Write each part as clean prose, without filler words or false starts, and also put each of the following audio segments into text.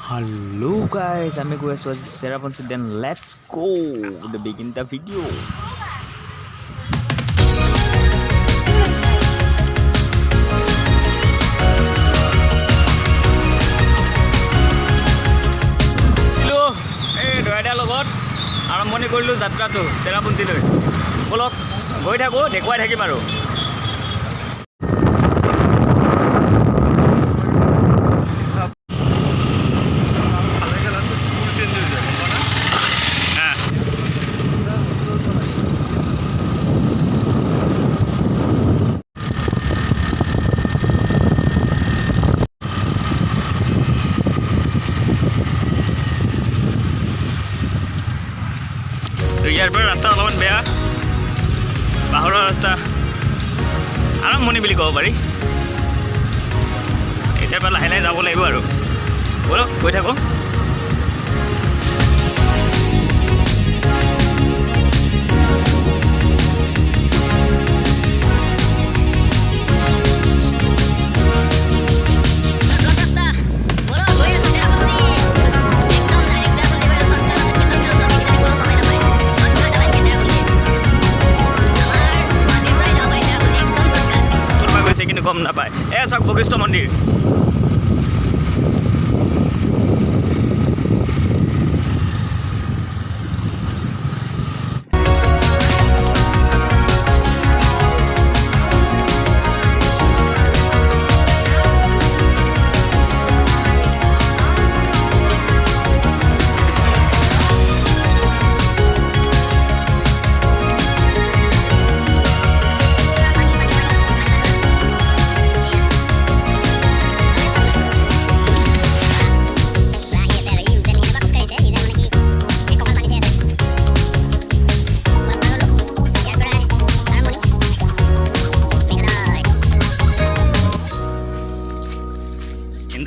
Hello guys, I'm going to cherapunji. Then let's go to begin the video. Hello, hey, doida logot. Aramboni korilu jatra to cherapunji loi. Bolok, goi thako, dekhwai thakim aru. ইয়াৰ পৰা ৰাস্তা অলপমান বেয়া পাহাৰৰ ৰাস্তা আৰম্ভণি বুলি ক'ব পাৰি এতিয়াৰ পৰা লাহে লাহে যাব লাগিব আৰু বলক গৈ থাকোঁ গম নাপায় এ চাওক বশিষ্ঠ মন্দিৰ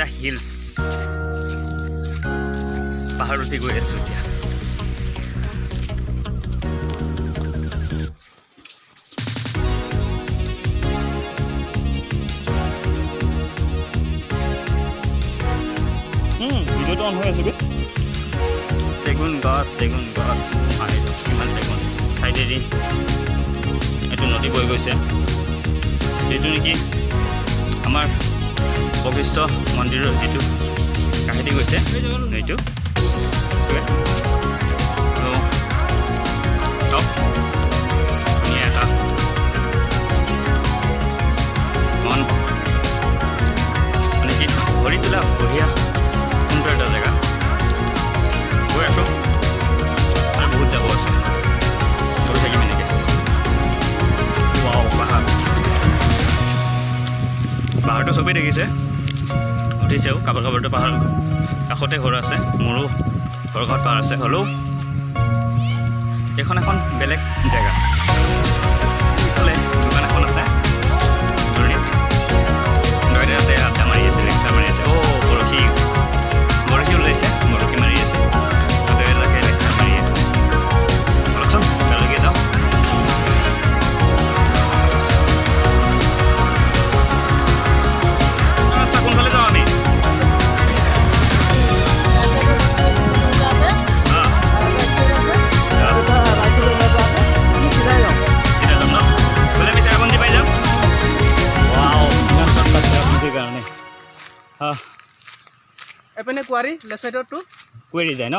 the hills পাহাৰ উঠি গৈ আছো এতিয়া ভিডিঅ'টো অন হৈ আছে বে চেগুন গছ কিমান চেগুন চাইডেদি এইটো নদী বৈ গৈছে এইটো নেকি আমাৰ বশিষ্ঠ মন্দিৰৰ যিটো কাহিনী গৈছে এইটো চব ধুনীয়া এটা মন মানে কি ভৰি তোলা বঢ়িয়া সুন্দৰ এটা জেগা গৈ আছোঁ আৰু বহুত যাব আছে গৈ থাকিম এনেকৈ পাহাৰটো চবেই দেখিছে উঠিছেও কাবাৰটো পাহাৰ কাষতে ঘৰ আছে মোৰো ঘৰৰ ঘৰত পাহাৰ আছে হ'লেও এইখন এখন বেলেগ জেগা ইফালে দোকান এখন আছে দৈদাতে আড্ডা মাৰি আছে ৰিক্সা মাৰি আছে বৰশী ওলাইছে বৰশী মাৰি আছে দৈদাকে ৰিক্সা মাৰি আছে অলপচোন তালৈকে যাওঁ কোনফালে যাওঁ আমি এপিনে কুৱাৰী লেফ্ট চাইডৰটো কুৱেৰি যায় ন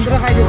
দুটা খাই দিব